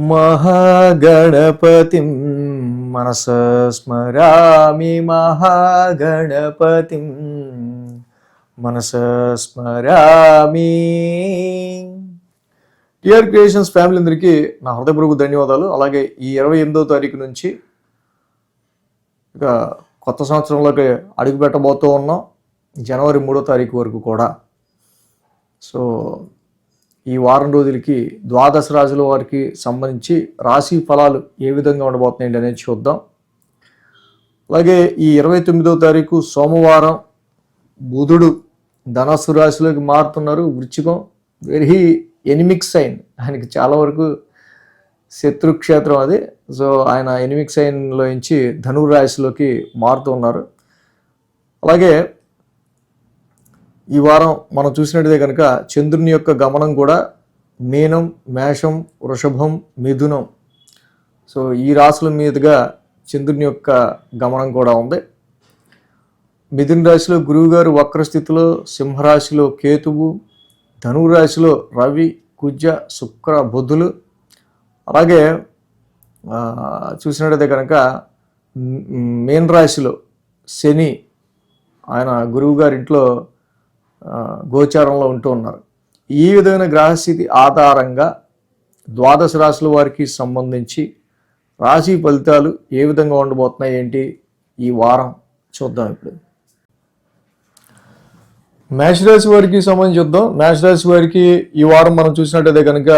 మహాగణపతిం మనసా స్మరామి మహాగణపతిం మనసా స్మరామి. TR creations family అందరికీ నా హృదయపూర్వక ధన్యవాదాలు. అలాగే ఈ 28వ తారీఖు నుంచి ఇక కొత్త సంవత్సరంలోకి అడుగు పెట్టబోతూ ఉన్నాం, జనవరి 3వ తారీఖు వరకు కూడా. సో ఈ వారం రోజులకి ద్వాదశ రాశుల వారికి సంబంధించి రాశి ఫలాలు ఏ విధంగా ఉండబోతున్నాయి అనేది చూద్దాం. అలాగే ఈ 29వ తారీఖు సోమవారం బుధుడు ధనస్సు రాశిలోకి మారుతున్నారు. వృశ్చికం వెరీ ఎనిమిక్ సైన్, ఆయనకి చాలా వరకు శత్రుక్షేత్రం అది. సో ఆయన ఎనిమిక్ సైన్లో నుంచి ధనుర్ రాశిలోకి మారుతూ ఉన్నారు. అలాగే ఈ వారం మనం చూసినట్టుదే కనుక చంద్రుని యొక్క గమనం కూడా మీనం, మేషం, వృషభం, మిథునం, సో ఈ రాశుల మీదుగా చంద్రుని యొక్క గమనం కూడా ఉంది. మిథున రాశిలో గురువు గారు వక్రస్థితిలో, సింహరాశిలో కేతువు, ధనువు రాశిలో రవి, కుజ, శుక్ర, బుధులు. అలాగే చూసినట్టయితే కనుక మీన రాశిలో శని, ఆయన గురువు గారి ఇంట్లో గోచారంలో ఉంటూ ఉన్నారు. ఈ విధమైన గ్రహస్థితి ఆధారంగా ద్వాదశ రాశుల వారికి సంబంధించి రాశి ఫలితాలు ఏ విధంగా ఉండబోతున్నాయి ఏంటి ఈ వారం చూద్దాం. ఇప్పుడు మేషరాశి వారికి సంబంధించి చూద్దాం. మేషరాశి వారికి ఈ వారం మనం చూసినట్టయితే కనుక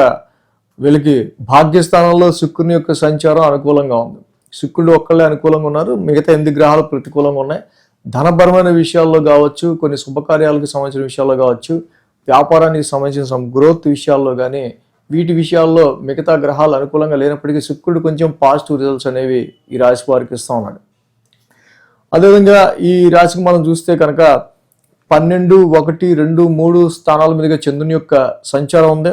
వీళ్ళకి భాగ్యస్థానంలో శుక్రుని యొక్క సంచారం అనుకూలంగా ఉంది. శుక్రుడు ఒక్కళ్ళే అనుకూలంగా ఉన్నారు, మిగతా 8 గ్రహాలు ప్రతికూలంగా ఉన్నాయి. ధనపరమైన విషయాల్లో కావచ్చు, కొన్ని శుభకార్యాలకు సంబంధించిన విషయాల్లో కావచ్చు, వ్యాపారానికి సంబంధించిన గ్రోత్ విషయాల్లో కానీ, వీటి విషయాల్లో మిగతా గ్రహాలు అనుకూలంగా లేనప్పటికీ శుక్రుడు కొంచెం పాజిటివ్ రిజల్ట్స్ అనేవి ఈ రాశి వారికి ఇస్తూ ఉన్నాడు. అదేవిధంగా ఈ రాశికి మనం చూస్తే కనుక 12, 1, 2, 3 స్థానాల మీదుగా చంద్రుని యొక్క సంచారం ఉంది.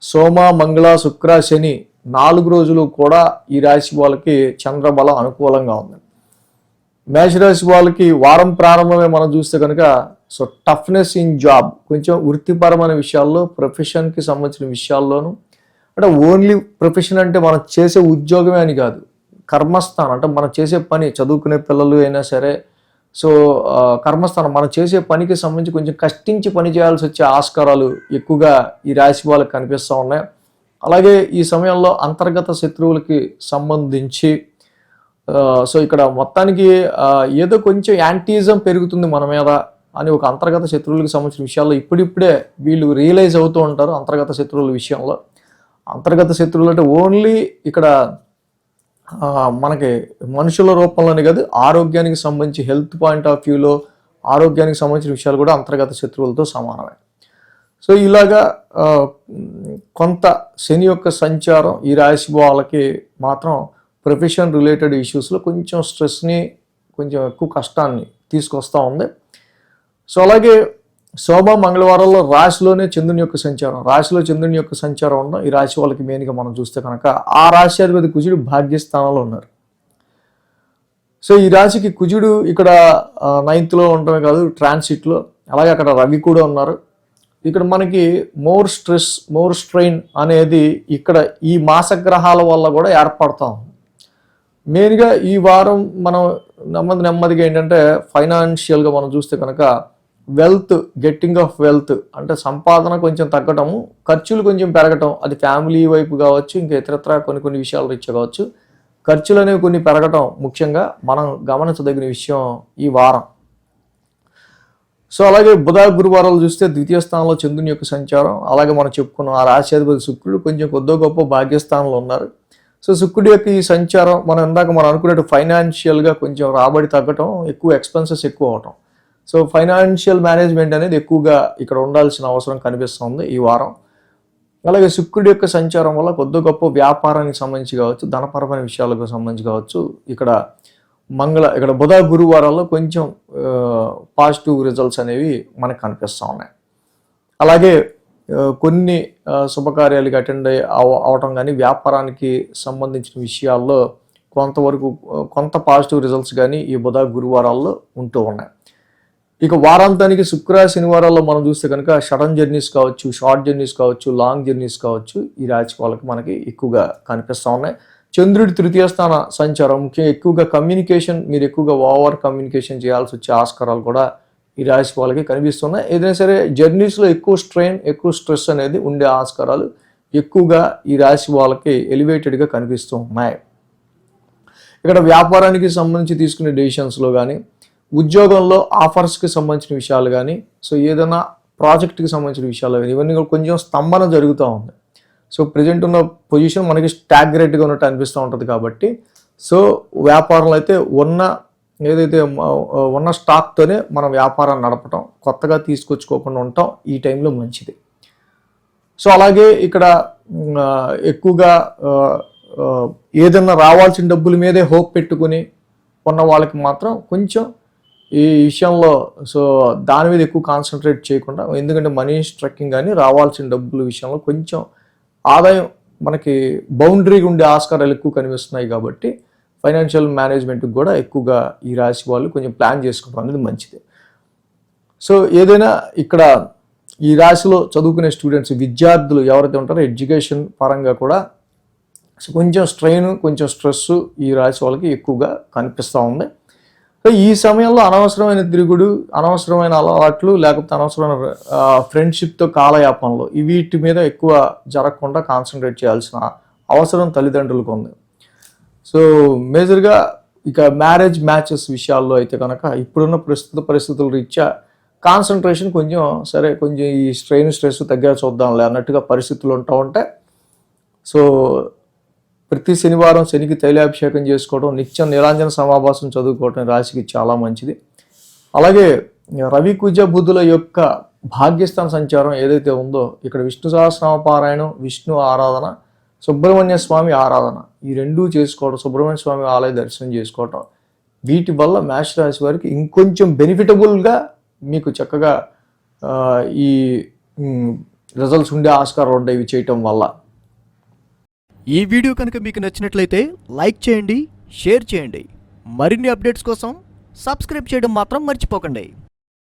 సోమ, మంగళ, శుక్ర, శని 4 రోజులు కూడా ఈ రాశి వాళ్ళకి చంద్రబలం అనుకూలంగా ఉంది. మేషరాశి వాళ్ళకి వారం ప్రారంభమే మనం చూస్తే కనుక సో టఫ్నెస్ ఇన్ జాబ్, కొంచెం వృత్తిపరమైన విషయాల్లో, ప్రొఫెషన్కి సంబంధించిన విషయాల్లోనూ, అంటే ఓన్లీ ప్రొఫెషన్ అంటే మనం చేసే ఉద్యోగమే అని కాదు, కర్మస్థానం అంటే మనం చేసే పని, చదువుకునే పిల్లలు అయినా సరే, సో కర్మస్థానం మనం చేసే పనికి సంబంధించి కొంచెం కష్టించి పని చేయాల్సి వచ్చే ఆస్కారాలు ఎక్కువగా ఈ రాశి వాళ్ళకి కనిపిస్తూ ఉన్నాయి. అలాగే ఈ సమయంలో అంతర్గత శత్రువులకి సంబంధించి సో ఇక్కడ మొత్తానికి ఏదో కొంచెం యాంటీజం పెరుగుతుంది మన మీద అని ఒక అంతర్గత శత్రువులకు సంబంధించిన విషయాల్లో ఇప్పుడిప్పుడే వీళ్ళు రియలైజ్ అవుతూ ఉంటారు. అంతర్గత శత్రువుల విషయంలో, అంతర్గత శత్రువులు అంటే ఓన్లీ ఇక్కడ మనకి మనుషుల రూపంలోనే కాదు, ఆరోగ్యానికి సంబంధించి హెల్త్ పాయింట్ ఆఫ్ వ్యూలో ఆరోగ్యానికి సంబంధించిన విషయాలు కూడా అంతర్గత శత్రువులతో సమానమే. సో ఇలాగా కొంత శని యొక్క సంచారం ఈ రాశి వాళ్ళకి మాత్రం ప్రొఫెషన్ రిలేటెడ్ ఇష్యూస్లో కొంచెం స్ట్రెస్ని, కొంచెం ఎక్కువ కష్టాన్ని తీసుకొస్తూ ఉంది. సో అలాగే శోభ, మంగళవారాల్లో రాశిలోనే చంద్రుని యొక్క సంచారం, రాశిలో చంద్రుని యొక్క సంచారం ఉండడం ఈ రాశి వాళ్ళకి మెయిన్గా మనం చూస్తే కనుక ఆ రాశి అధిపతి కుజుడు భాగ్యస్థానంలో ఉన్నారు. సో ఈ రాశికి కుజుడు ఇక్కడ 9th ఉండటమే కాదు, ట్రాన్సిట్లో, అలాగే అక్కడ రవి కూడా ఉన్నారు. ఇక్కడ మనకి మోర్ స్ట్రెస్, మోర్ స్ట్రెయిన్ అనేది ఇక్కడ ఈ మాసగ్రహాల వల్ల కూడా ఏర్పడతా ఉంది. మెయిన్గా ఈ వారం మనం నెమ్మదిగా ఏంటంటే ఫైనాన్షియల్గా మనం చూస్తే కనుక వెల్త్, గెట్టింగ్ ఆఫ్ వెల్త్ అంటే సంపాదన కొంచెం తగ్గటము, ఖర్చులు కొంచెం పెరగటం, అది ఫ్యామిలీ వైపు కావచ్చు, ఇంకా ఇతరత్ర కొన్ని విషయాల రీత్యా కావచ్చు, ఖర్చులు అనేవి కొన్ని పెరగటం ముఖ్యంగా మనం గమనించదగిన విషయం ఈ వారం. సో అలాగే బుధ, గురువారాలు చూస్తే ద్వితీయ స్థానంలో చంద్రుని యొక్క సంచారం, అలాగే మనం చెప్పుకున్నాం ఆ రాశ్యాధిపతి శుక్రుడు కొంచెం కొద్దో గొప్ప భాగ్యస్థానంలో ఉన్నారు. సో శుక్రుడి యొక్క ఈ సంచారం మనం అనుకున్నట్టు ఫైనాన్షియల్గా కొంచెం రాబడి తగ్గటం, ఎక్కువ ఎక్స్పెన్సెస్ ఎక్కువ అవటం, సో ఫైనాన్షియల్ మేనేజ్మెంట్ అనేది ఎక్కువగా ఇక్కడ ఉండాల్సిన అవసరం కనిపిస్తుంది ఈ వారం. అలాగే శుక్రుడి యొక్క సంచారం వల్ల కొద్దో గొప్ప వ్యాపారానికి సంబంధించి కావచ్చు, ధనపరమైన విషయాలకు సంబంధించి కావచ్చు, ఇక్కడ బుధ, గురువారాల్లో కొంచెం పాజిటివ్ రిజల్ట్స్ అనేవి మనకు కనిపిస్తూ ఉన్నాయి. అలాగే కొన్ని శుభకార్యాలకు అటెండ్ అవటం కానీ, వ్యాపారానికి సంబంధించిన విషయాల్లో కొంత పాజిటివ్ రిజల్ట్స్ కానీ ఈ బుధ, గురువారాల్లో ఉంటూ ఉన్నాయి. ఇక వారాంతానికి శుక్ర శనివారాల్లో మనం చూస్తే కనుక సడన్ జర్నీస్ కావచ్చు, షార్ట్ జర్నీస్ కావచ్చు, లాంగ్ జర్నీస్ కావచ్చు, ఈ రాశి వాళ్ళకి మనకి ఎక్కువగా కనిపిస్తూ ఉన్నాయి. చంద్రుడి తృతీయ స్థాన సంచారం ముఖ్యంగా ఎక్కువగా కమ్యూనికేషన్, మీరు ఎక్కువగా ఓవర్ కమ్యూనికేషన్ చేయాల్సి వచ్చే ఆస్కారాలు కూడా ఈ రాశి వాళ్ళకి కనిపిస్తున్నాయి. ఏదైనా సరే జర్నీస్లో ఎక్కువ స్ట్రెయిన్, ఎక్కువ స్ట్రెస్ అనేది ఉండే ఆస్కారాలు ఎక్కువగా ఈ రాశి వాళ్ళకి ఎలివేటెడ్గా కనిపిస్తూ ఉన్నాయి. ఇక్కడ వ్యాపారానికి సంబంధించి తీసుకునే డెసిషన్స్లో కానీ, ఉద్యోగంలో ఆఫర్స్కి సంబంధించిన విషయాలు కానీ, సో ఏదైనా ప్రాజెక్ట్కి సంబంధించిన విషయాలు కానీ, ఇవన్నీ కూడా కొంచెం స్తంభన జరుగుతూ ఉంది. సో ప్రజెంట్ ఉన్న పొజిషన్ మనకి స్టాగ్రేట్గా ఉన్నట్టు అనిపిస్తూ ఉంటుంది. కాబట్టి సో వ్యాపారంలో అయితే ఉన్న స్టాక్తోనే మనం వ్యాపారాన్ని నడపటం, కొత్తగా తీసుకొచ్చుకోకుండా ఉండటం ఈ టైంలో మంచిది. సో అలాగే ఇక్కడ ఎక్కువగా ఏదైనా రావాల్సిన డబ్బుల మీదే హోప్ పెట్టుకుని ఉన్న వాళ్ళకి మాత్రం కొంచెం ఈ విషయంలో సో దాని మీద ఎక్కువ కాన్సన్ట్రేట్ చేయకుండా, ఎందుకంటే మనీ స్ట్రక్కింగ్ కానీ రావాల్సిన డబ్బుల విషయంలో కొంచెం ఆదాయం మనకి బౌండరీగా ఉండే ఆస్కారాలు ఎక్కువ కనిపిస్తున్నాయి. కాబట్టి ఫైనాన్షియల్ మేనేజ్మెంట్కి కూడా ఎక్కువగా ఈ రాశి వాళ్ళు కొంచెం ప్లాన్ చేసుకోవడం అనేది మంచిది. సో ఏదైనా ఇక్కడ ఈ రాశిలో చదువుకునే స్టూడెంట్స్, విద్యార్థులు ఎవరైతే ఉంటారో ఎడ్యుకేషన్ పరంగా కూడా కొంచెం స్ట్రెయిన్, కొంచెం స్ట్రెస్ ఈ రాశి వాళ్ళకి ఎక్కువగా కనిపిస్తూ ఉంది. సో ఈ సమయంలో అనవసరమైన తిరుగుడు, అనవసరమైన అలవాట్లు, లేకపోతే అనవసరమైన ఫ్రెండ్షిప్తో కాలయాపనలు వీటి మీద ఎక్కువ జరగకుండా కాన్సన్ట్రేట్ చేయాల్సిన అవసరం తల్లిదండ్రులకు ఉంది. సో మేజర్గా ఇక మ్యాచెస్ విషయాల్లో అయితే కనుక ఇప్పుడున్న ప్రస్తుత పరిస్థితుల రీత్యా కాన్సన్ట్రేషన్ కొంచెం ఈ స్ట్రెస్ తగ్గా చూద్దాంలే అన్నట్టుగా పరిస్థితులు ఉంటాయి. సో ప్రతి శనివారం శనికి తైలాభిషేకం చేసుకోవడం, నిత్యం నీలాంజన సమాభాసం చదువుకోవడం రాశికి చాలా మంచిది. అలాగే రవి కుజ బుధుల యొక్క భాగ్యస్థాన సంచారం ఏదైతే ఉందో, ఇక్కడ విష్ణు సహస్రనామ పారాయణం, విష్ణు ఆరాధన, సుబ్రహ్మణ్య స్వామి ఆరాధన, ఈ రెండూ చేసుకోవడం, సుబ్రహ్మణ్య స్వామి ఆలయ దర్శనం చేసుకోవటం, వీటి వల్ల మేష రాశి వారికి ఇంకొంచెం బెనిఫిటబుల్గా మీకు చక్కగా ఈ రిజల్ట్స్ ఉండే ఆస్కారం ఉంటాయి ఇవి చేయటం వల్ల. ఈ వీడియో కనుక మీకు నచ్చినట్లయితే లైక్ చేయండి, షేర్ చేయండి. మరిన్ని అప్డేట్స్ కోసం సబ్స్క్రైబ్ చేయడం మాత్రం మర్చిపోకండి.